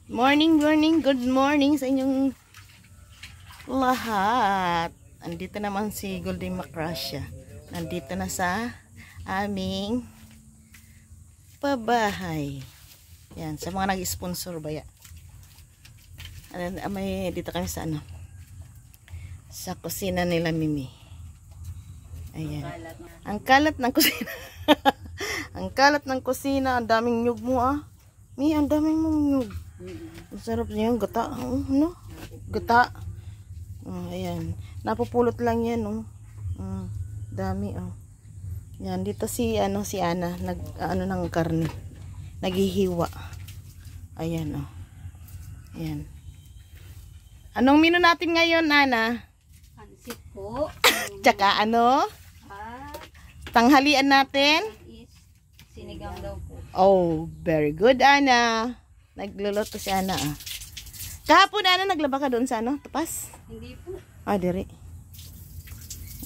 Morning, good morning sa inyong lahat. Andito naman si Golden Macrasya. Nandito na sa aming pabahay. Yan, sa mga nag-sponsor ba yan. May dito kami sa sa kusina nila Mimi. Ayan. Ang kalat ng kusina. Ang kalat ng kusina, ang daming nyug mo Mi, ang daming mong nyug. Ang sarap niya yung gata. Gata. Ayan. Napupulot lang yan, dami, Yan, dito si Ana, ng karne. Naghihiwa. Ayan, Ayan. Anong menu natin ngayon, Ana? Pansit po. Tsaka tanghalian natin? Is sinigang daw po. Oh, very good, Ana. Nagluluto si Ana, Kahapon, Ana, naglaba ka doon sa tapas? Hindi po. Diri.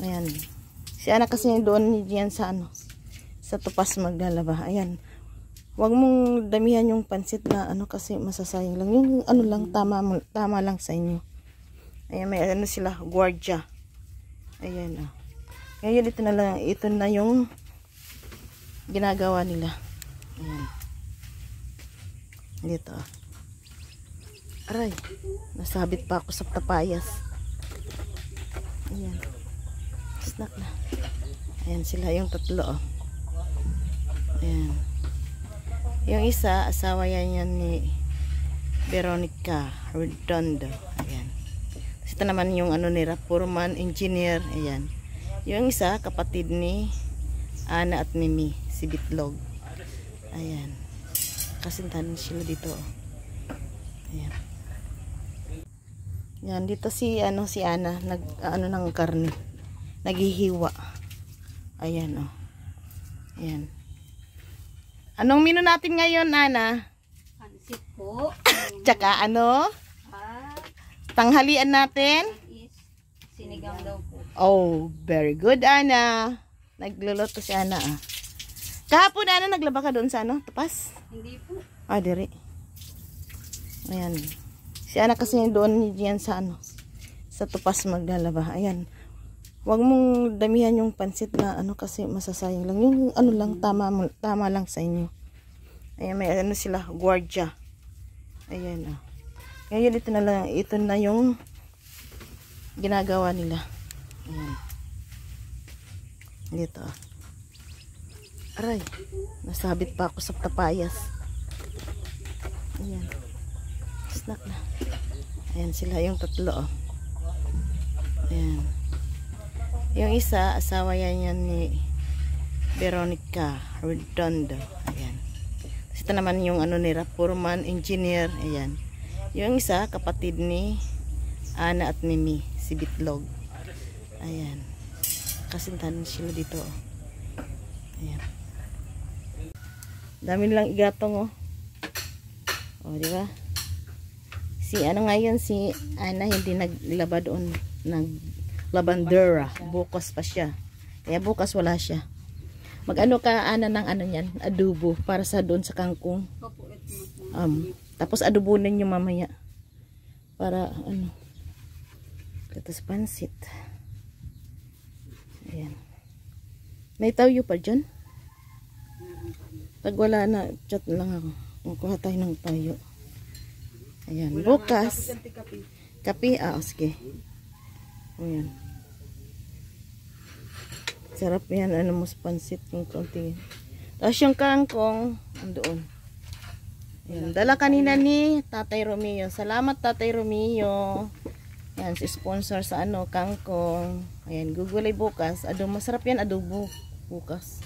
Ayan. Si Ana kasi doon diyan sa sa tupas maglalaba. Ayan. Huwag mong damihan yung pansit na kasi masasayang lang. Yung lang, tama lang sa inyo. Ayan, may sila, guardia. Ayan, Ngayon, ito na yung ginagawa nila. Ayan. Dito, Aray, nasabit pa ako sa tapayas. Ayan. Snack na. Ayan sila yung tatlo, Ayan. Yung isa, asawa yan ni Veronica Redondo. Ayan. Ito naman yung nila, Foreman Engineer. Ayan. Yung isa, kapatid ni Ana at Mimi, si Bitlog. Ayan. Kasintahan sila dito. Ayan. Yan, dito si Ana, ng karne. Naghihiwa. Ayan, Ayan. Anong menu natin ngayon, Ana? Pansit po. Tsaka tanghalian natin? Is sinigang daw po. Oh, very good, Ana. Nagluluto si Ana, Kahapon, Ana, naglaba ka doon sa tapas? Hindi po. Diri. Ayan. Si Ana kasi doon diyan sa sa tupas maglalaba. Ayan. Huwag mong damihan yung pansit na kasi masasayang lang. Yung lang, tama lang sa inyo. Ayan, may sila, guardia. Ayan, Ngayon, ito na yung ginagawa nila. Ayan. Dito, Aray, nasabit pa ako sa tapayas. Ayan. Snack na. Ayan sila yung tatlo, Ayan. Yung isa, asawa yan ni Veronica Redondo. Ayan. Ito naman yung nila, Foreman Engineer. Ayan. Yung isa, kapatid ni Ana at Mimi, si Bitlog. Ayan. Kasintahan sila dito, Ayan. Dami nilang igatong, di ba? Si ngayon, si Ana hindi naglaba doon, naglabandera. Bukas pa siya. Kaya bukas wala siya. Mag-ano ka, Ana, ng yan, adobo para sa doon sa kangkong. Tapos adobunin nyo mamaya. Para Tapos pansit. Ayan. May tawyo pa dyan? Pag wala na, chat lang ako. Kuha tayo ng tayo. Ayan. Bukas. Kape. Sige. Ayan. Sarap yan. Mas pansit yung konti. Tapos yung kangkong, andoon. Ayan. Dala kanina ni Tatay Romeo. Salamat, Tatay Romeo. Ayan. Si sponsor sa kangkong. Ayan. Gugulay bukas. Masarap yan, adobo. Bukas.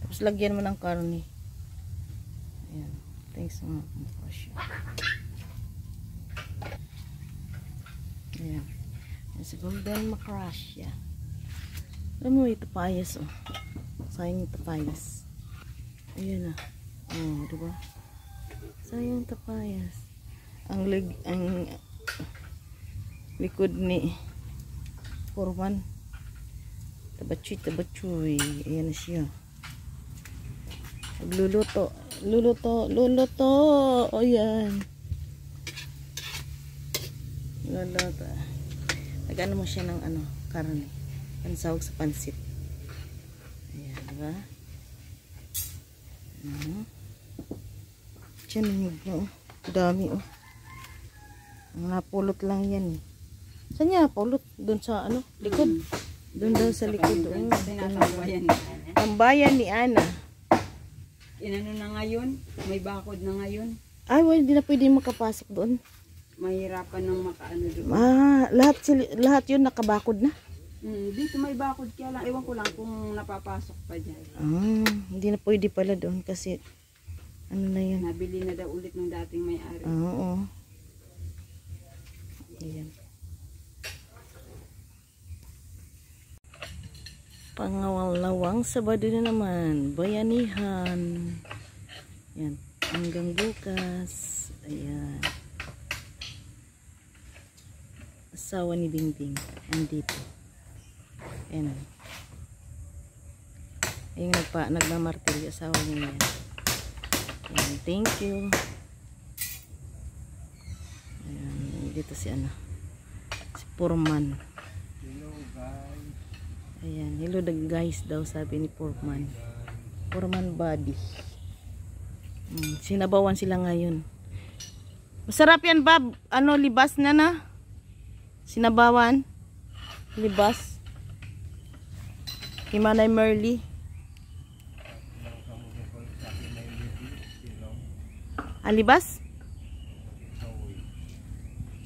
Tapos lagyan mo ng karne. Ayan. Thanks mga kapasya. Ayan. Ayan si Golden Macrasya. Alam mo, ito payas, Sayang ito payas. Ayan diba? Sayang ito payas. Ang likod ni Foreman. Tabachoy. Ayan na siya. Luluto. O yan. Luluto. Nag-ano mo siya ng ano, karne. Pansawag sa pansit. Ayan, diba? Diyan ang nyug niya, oh. Dami, oh. Napulot lang yan, eh. Saan niya napulot? Doon sa, ano, likod. Doon daw sa likod. Oh. Tambayan ni Ana. Inano na ngayon? May bakod na ngayon? Ay, well, hindi na pwede makapasok doon. Mahirapan ng makaano doon. Lahat yun nakabakod na. Dito may bakod kaya lang. Ewan ko lang kung napapasok pa dyan. Hindi na pwede pala doon kasi ano na yun. Nabili na daw ulit ng dating may-ari. Oo. Ayan. Pangawalawang Sabado na naman. Bayanihan. Yan. Hanggang bukas. Ayan. Asawa ni Bingbing. Andito. Ayan. Ayan. Nagmamartilyo. Asawa niya yan. Ayan. Thank you. Ayan. Dito si ano. Si Purman. Ayan, hello the guys daw sabi ni Purman. Purman body. Sinabawan sila ngayon. Masarap yan, Bob. Ano, libas na. Sinabawan. Libas. Himanay Merly. Libas?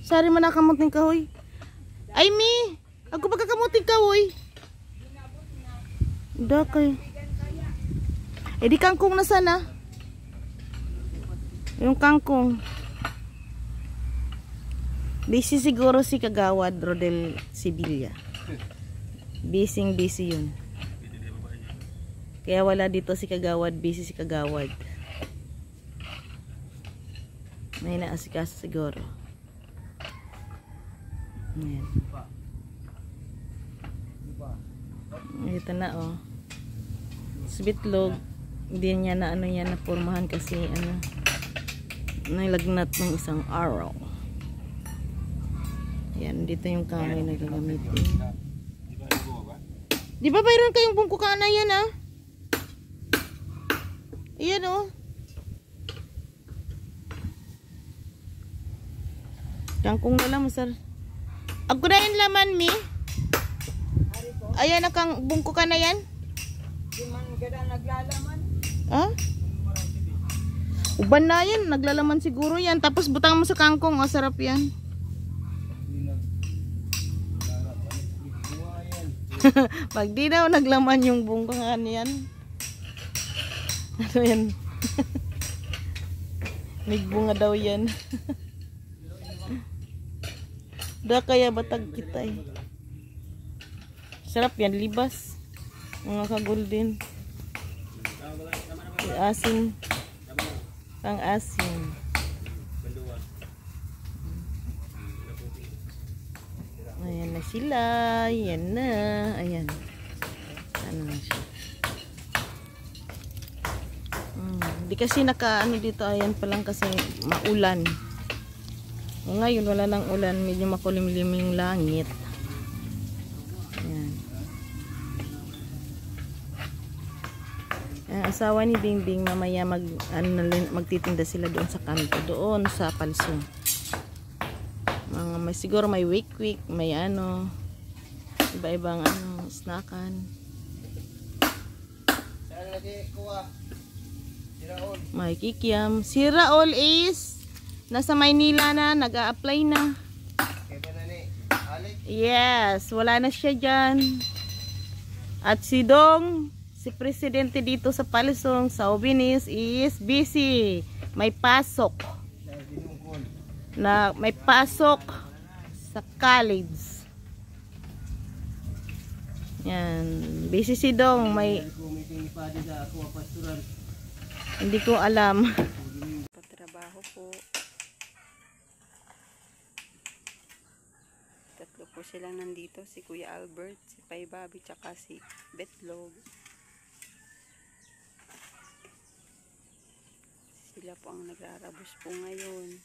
Sari man nakamuting kahoy. Ay, mi! Ako pagkakamuting kahoy. Udah kayo. Di kangkong na sana. Yung kangkong. Busy siguro si Kagawad Rodel Sibilia. Busy yun. Kaya wala dito si Kagawad. Busy si Kagawad. May naasikaso siguro. Ayan. Ito na, oh. Sbitlog. Hindi niya na ano yan na pormahan kasi ano, nalagnat ng isang araw. Yan, dito yung kamay na gagamitin. Di ba mayroon kayong bungkukan na yan, ah? Ayan, oh. Kangkong na lang, sir. Ako na yung laman, mi. Ayan, nakang bungkukan na yan. Di man gada naglalaman. Ha? Uban na yan, naglalaman siguro yan. Tapos butang mo sa kangkong, oh, sarap yan. Pag di daw naglaman yung bungkukan yan. Ano yan? Nagbunga daw yan. Da kaya batag kita eh. Sarap yan, libas. Mga ka-golden. Asin. Pang asin. Ayan na sila. Ayan na. Ayan. Ano na siya. Di kasi naka-ano dito. Ayan pa lang kasi maulan. Ngayon wala nang ulan. Medyo makulimlim yung langit. Ayan. Ang asawa ni Bingbing mamaya magtitinda sila doon sa kanto. Doon sa Palsong. Siguro may week, may ano, iba-ibang ano, snackan. May kikiam. Si Raul is nasa Maynila na, nag-a-apply na. Yes, wala na siya dyan. At si Dong, si presidente dito sa Palsong, sa Obinis, is busy. May pasok. May pasok sa college. Yan. Busy si Dong. Hindi ko alam. Patrabaho po. Tatlo po silang nandito. Si Kuya Albert, si Pai Bobby, tsaka si Betlog. Sila po ang nagrarabos po ngayon.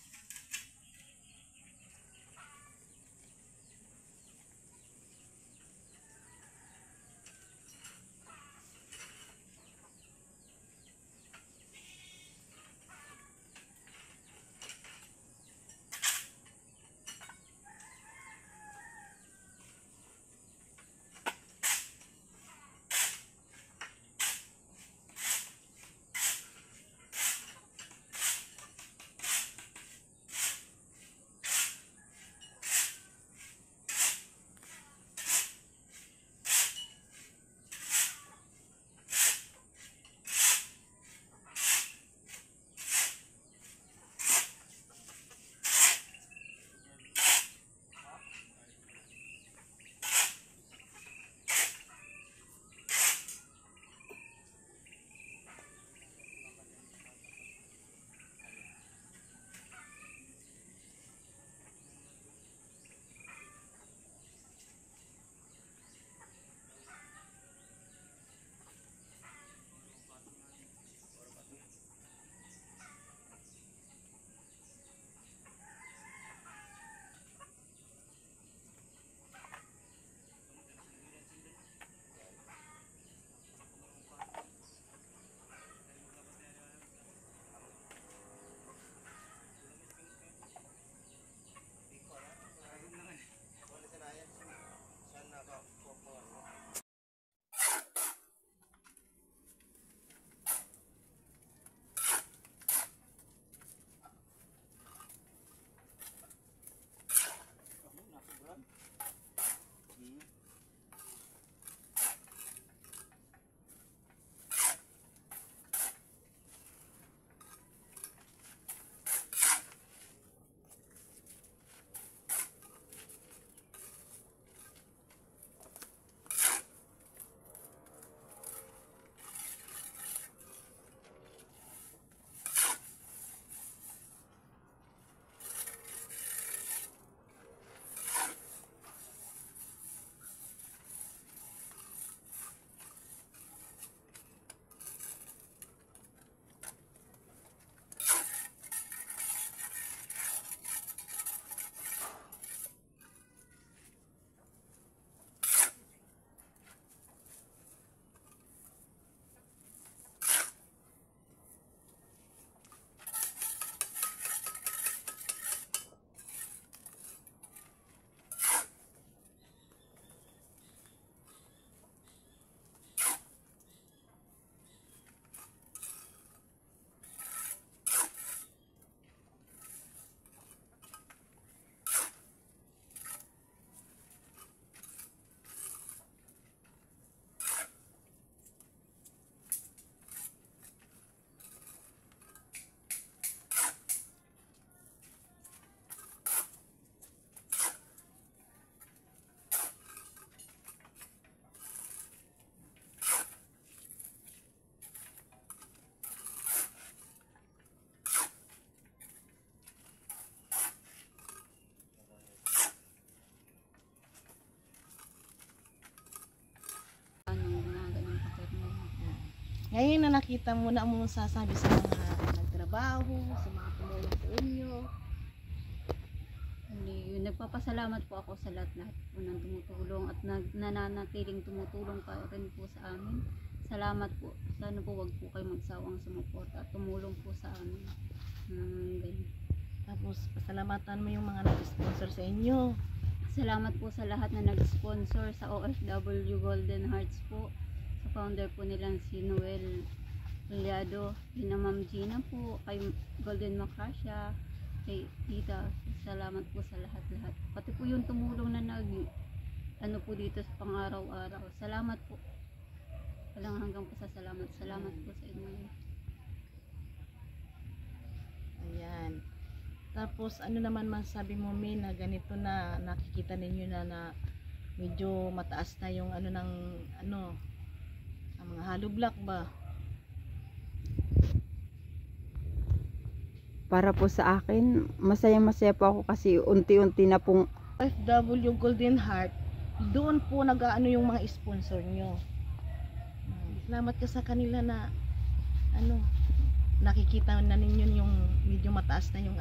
Ngayon na nakita mo na mo sasabi sa mga nagtrabaho, sa mga tumulong sa inyo. Nagpapasalamat po ako sa lahat-lahat po ng tumutulong at nananatiling tumutulong pa rin po sa amin. Salamat po. Sana po wag po kayo magsawang sumuporta at tumulong po sa amin. Ganyan. Tapos pasalamatan mo yung mga nag-sponsor sa inyo. Salamat po sa lahat na nag-sponsor sa OFW Golden Hearts po. Sa founder po nilang si Noel Aliado, kina Ma'am Gina po, kay Golden Macassia, kay Tita. Salamat po sa lahat-lahat. Pati po yung tumulong na ano po dito sa pang-araw-araw. Salamat po. Walang hanggang po sa salamat. Salamat po sa inyo. Ayan. Tapos ano naman masabi mo, May, na ganito na nakikita ninyo na medyo mataas na yung ano ng ang mga hollow block ba? Para po sa akin, masaya-masaya po ako kasi unti-unti na pong FW Golden Heart, doon po nag-aano yung mga sponsor nyo. Salamat ka sa kanila na nakikita na ninyo yung medyo mataas na yung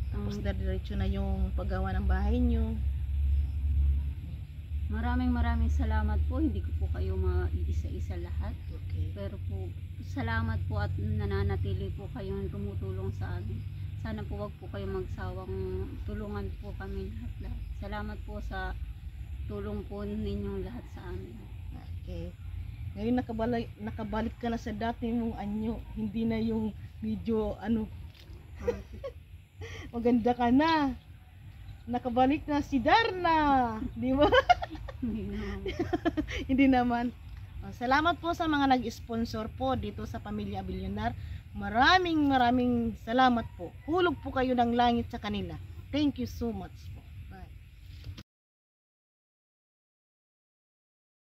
tapos diretso na yung paggawa ng bahay nyo. Maraming salamat po. Hindi ko po kayo maiisa-isa lahat. Okay. Pero po, salamat po at nananatili po kayong tumutulong sa amin. Sana po wag po kayo magsawang tulungan po kami lahat. Salamat po sa tulong po ninyong lahat sa amin. Okay. Ngayon nakabalik ka na sa dati mong anyo. Hindi na yung medyo maganda ka na. Nakabalik na si Darna. Di ba? Hindi naman. Salamat po sa mga nag-sponsor po dito sa Pamilya Abilionar. Maraming salamat po. Hulog po kayo ng langit sa kanila. Thank you so much.